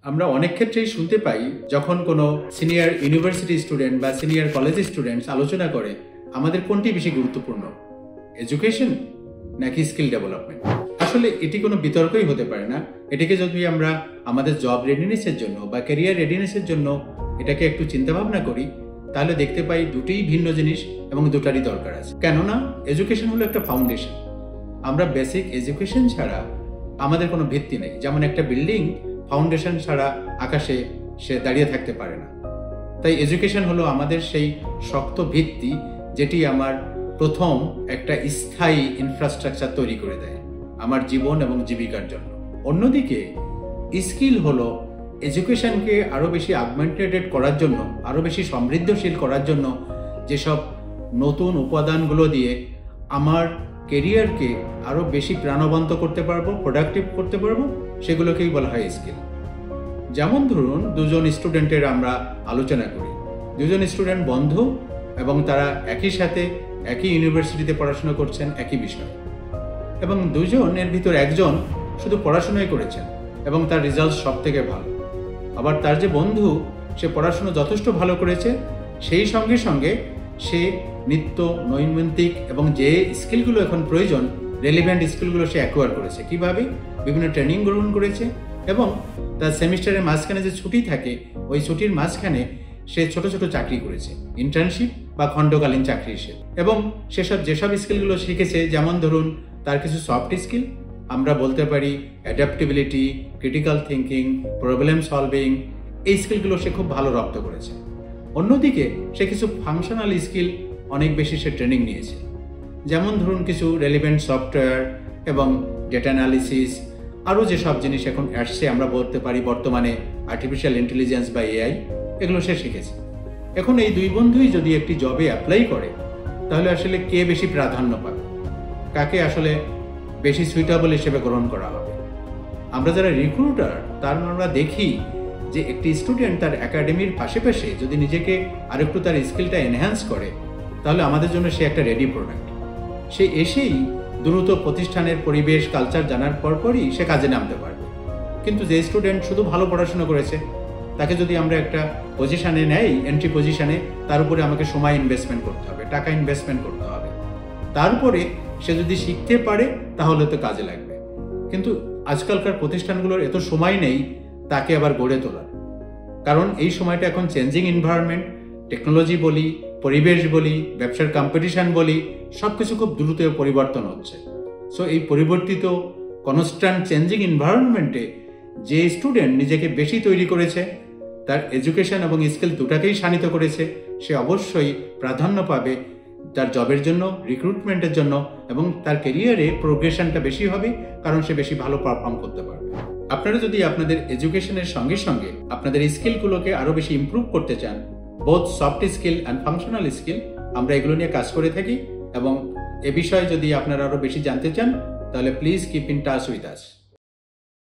আমরা অনেক ক্ষেত্রেই শুনতে পাই যখন কোনো সিনিয়র ইউনিভার্সিটি স্টুডেন্ট বা সিনিয়র কলেজ স্টুডেন্টস আলোচনা করে আমাদের কোনটি বেশি গুরুত্বপূর্ণ, এডুকেশন নাকি স্কিল ডেভেলপমেন্ট। আসলে এটি কোনো বিতর্কই হতে পারে না। এটিকে যদি আমরা আমাদের জব রেডিনেসের জন্য বা ক্যারিয়ার রেডিনেসের জন্য এটাকে একটু চিন্তা ভাবনা করি, তাহলে দেখতে পাই দুটোই ভিন্ন জিনিস এবং দুটারই দরকার আছে। কেননা এডুকেশন হলো একটা ফাউন্ডেশন। আমরা বেসিক এডুকেশন ছাড়া আমাদের কোনো ভিত্তি নেই। যেমন একটা বিল্ডিং ফাউন্ডেশন ছাড়া আকাশে সে দাঁড়িয়ে থাকতে পারে না। তাই এডুকেশন হলো আমাদের সেই শক্ত ভিত্তি, যেটি আমার প্রথম একটা স্থায়ী ইনফ্রাস্ট্রাকচার তৈরি করে দেয় আমার জীবন এবং জীবিকার জন্য। অন্যদিকে স্কিল হলো এডুকেশনকে আরো বেশি অগমেন্টেড করার জন্য, আরো বেশি সমৃদ্ধশীল করার জন্য যেসব নতুন উপাদানগুলো দিয়ে আমার কেরিয়ারকে আরো বেশি প্রাণবন্ত করতে পারবো, প্রোডাক্টিভ করতে পারবো, সেগুলোকেই বলা হয় স্কিল। যেমন ধরুন, দুজন স্টুডেন্টের আমরা আলোচনা করি। দুজন স্টুডেন্ট বন্ধু এবং তারা একই সাথে একই ইউনিভার্সিটিতে পড়াশোনা করছেন একই বিষয়, এবং দুজনের ভিতর একজন শুধু পড়াশোনাই করেছেন এবং তার রেজাল্ট সব থেকে ভালো। আবার তার যে বন্ধু, সে পড়াশোনা যথেষ্ট ভালো করেছে, সেই সঙ্গে সঙ্গে সে নিত্য নৈমিত্তিক এবং যে স্কিলগুলো এখন প্রয়োজন, রেলিভেন্ট স্কিলগুলো সে অ্যাকোয়ার করেছে। কিভাবে? বিভিন্ন ট্রেনিং গ্রহণ করেছে এবং তার সেমিস্টারের মাঝখানে যে ছুটি থাকে, ওই ছুটির মাঝখানে সে ছোট ছোট চাকরি করেছে, ইন্টার্নশিপ বা খণ্ডকালীন চাকরি হিসেবে। এবং যেসব স্কিলগুলো শিখেছে, যেমন ধরুন তার কিছু সফট স্কিল, আমরা বলতে পারি adaptability, critical thinking, problem solving, এই স্কিলগুলো সে খুব ভালো রপ্ত করেছে। অন্যদিকে সে কিছু ফাংশনাল স্কিল অনেক বেশি সে ট্রেনিং নিয়েছে। যেমন ধরুন কিছু রেলিভেন্ট সফটওয়্যার এবং ডেটা অ্যানালিসিস, আরও যেসব জিনিস এখন আসছে, আমরা বলতে পারি বর্তমানে আর্টিফিশিয়াল ইন্টেলিজেন্স বা এআই, এগুলো সে শিখেছে। এখন এই দুই বন্ধুই যদি একটি জবে অ্যাপ্লাই করে, তাহলে আসলে কে বেশি প্রাধান্য পাবে, কাকে আসলে বেশি সুইটেবল হিসেবে গ্রহণ করা হবে? আমরা যারা রিক্রুটার, তার আমরা দেখি যে একটি স্টুডেন্ট তার একাডেমির পাশে যদি নিজেকে আরেকটু তার স্কিলটা এনহ্যান্স করে, তাহলে আমাদের জন্য সে একটা রেডি প্রোডাক্ট। সে এসেই দ্রুত প্রতিষ্ঠানের পরিবেশ, কালচার জানার পরপরই সে কাজে নামতে পারবে। কিন্তু যে স্টুডেন্ট শুধু ভালো পড়াশোনা করেছে, তাকে যদি আমরা একটা পজিশনে নেই, এন্ট্রি পজিশনে, তার উপরে আমাকে সময় ইনভেস্টমেন্ট করতে হবে, টাকা ইনভেস্টমেন্ট করতে হবে। তারপরে সে যদি শিখতে পারে, তাহলে তো কাজে লাগবে। কিন্তু আজকালকার প্রতিষ্ঠানগুলোর এত সময় নেই তাকে আবার গড়ে তোলার, কারণ এই সময়টা এখন চেঞ্জিং এনভায়রনমেন্ট, টেকনোলজি বলি, পরিবেশ বলি, ব্যবসার কম্পিটিশন বলি, সবকিছু খুব দ্রুত পরিবর্তন হচ্ছে। সো এই পরিবর্তিত কনস্ট্যান্ট চেঞ্জিং এনভায়রনমেন্টে যে স্টুডেন্ট নিজেকে বেশি তৈরি করেছে, তার এডুকেশন এবং স্কিল দুটাকেই শানিত করেছে, সে অবশ্যই প্রাধান্য পাবে তার জবের জন্য, রিক্রুটমেন্টের জন্য, এবং তার ক্যারিয়ারে প্রোগ্রেশনটা বেশি হবে, কারণ সে বেশি ভালো পারফর্ম করতে পারবে। আপনারা যদি আপনাদের এডুকেশনের সঙ্গে সঙ্গে আপনাদের স্কিলগুলোকে আরো বেশি ইমপ্রুভ করতে চান, both soft skill and functional skill, আমরা এগুলো নিয়ে কাজ করে থাকি। এবং এ বিষয়ে যদি আপনারা আরো বেশি জানতে চান, তাহলে please keep in touch with us.